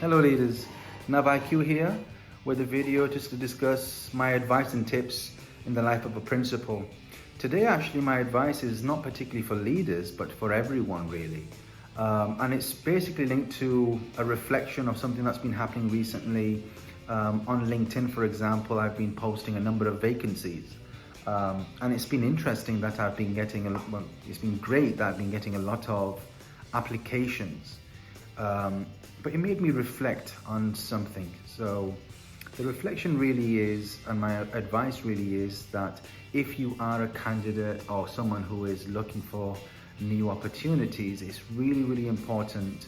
Hello leaders, NavIQ here with a video just to discuss my advice and tips in the life of a principal. Today actually my advice is not particularly for leaders but for everyone really. And it's basically linked to a reflection of something that's been happening recently. On LinkedIn, for example, I've been posting a number of vacancies. And it's been interesting that I've been getting it's been great that I've been getting a lot of applications. But it made me reflect on something. So the reflection really is, and my advice really is, that if you are a candidate or someone who is looking for new opportunities, it's really important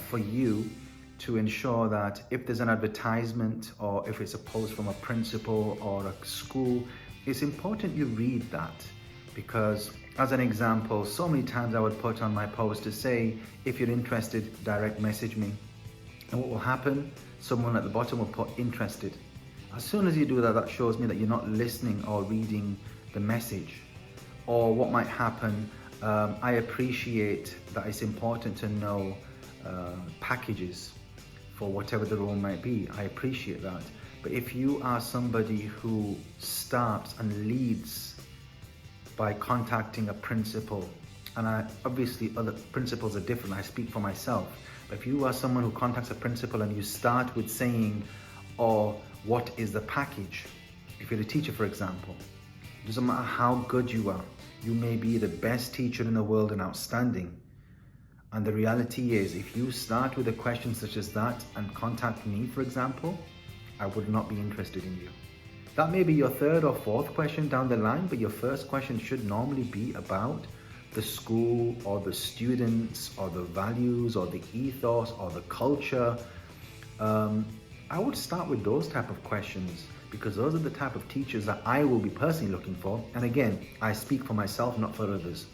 for you to ensure that if there's an advertisement or if it's a post from a principal or a school, it's important you read that. Because as an example, so many times I would put on my post to say, if you're interested, direct message me. And what will happen? Someone at the bottom will put interested. As soon as you do that, that shows me that you're not listening or reading the message. Or what might happen, I appreciate that it's important to know packages for whatever the role might be. I appreciate that. But if you are somebody who starts and leads by contacting a principal, and obviously other principals are different, I speak for myself, but if you are someone who contacts a principal and you start with saying, or what is the package? If you're a teacher, for example, it doesn't matter how good you are, you may be the best teacher in the world and outstanding. And the reality is, if you start with a question such as that and contact me, for example, I would not be interested in you. That may be your third or fourth question down the line, but your first question should normally be about the school or the students or the values or the ethos or the culture. I would start with those type of questions because those are the type of teachers that I will be personally looking for. And again, I speak for myself, not for others.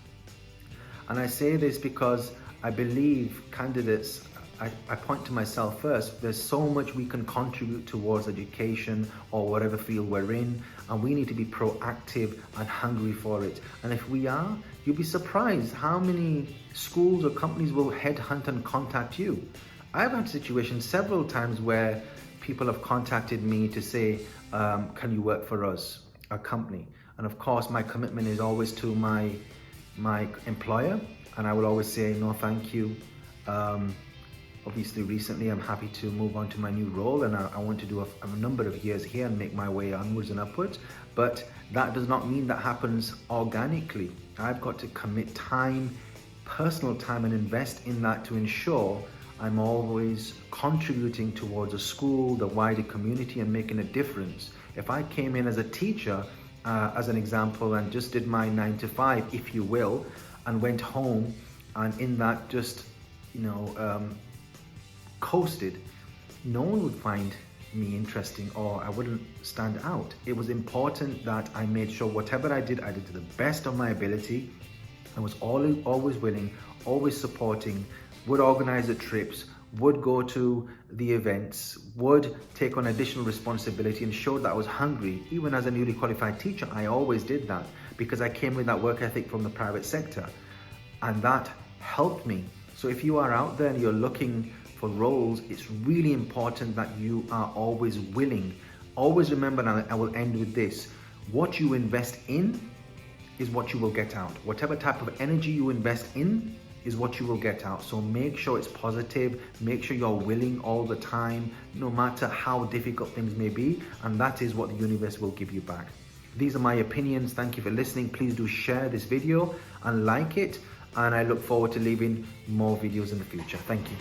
And I say this because I believe candidates, I point to myself first, there's so much we can contribute towards education or whatever field we're in, and we need to be proactive and hungry for it. And if we are, you'll be surprised how many schools or companies will headhunt and contact you. I've had situations several times where people have contacted me to say, can you work for us, a company? And of course, my commitment is always to my employer, and I will always say, no, thank you. Obviously, recently, I'm happy to move on to my new role, and I want to do a number of years here and make my way onwards and upwards. But that does not mean that happens organically. I've got to commit time, personal time, and invest in that to ensure I'm always contributing towards a school, the wider community, and making a difference. If I came in as a teacher, as an example, and just did my 9 to 5, if you will, and went home, and in that just, coasted, no one would find me interesting or I wouldn't stand out. It was important that I made sure whatever I did to the best of my ability. I was always willing, always supporting, would organize the trips, would go to the events, would take on additional responsibility and show that I was hungry. Even as a newly qualified teacher, I always did that because I came with that work ethic from the private sector, and that helped me. So if you are out there and you're looking for roles, it's really important that you are always willing. Always remember, and I will end with this, what you invest in is what you will get out. Whatever type of energy you invest in is what you will get out. So make sure it's positive, make sure you're willing all the time, no matter how difficult things may be, and that is what the universe will give you back. These are my opinions. Thank you for listening. Please do share this video and like it, and I look forward to leaving more videos in the future. Thank you.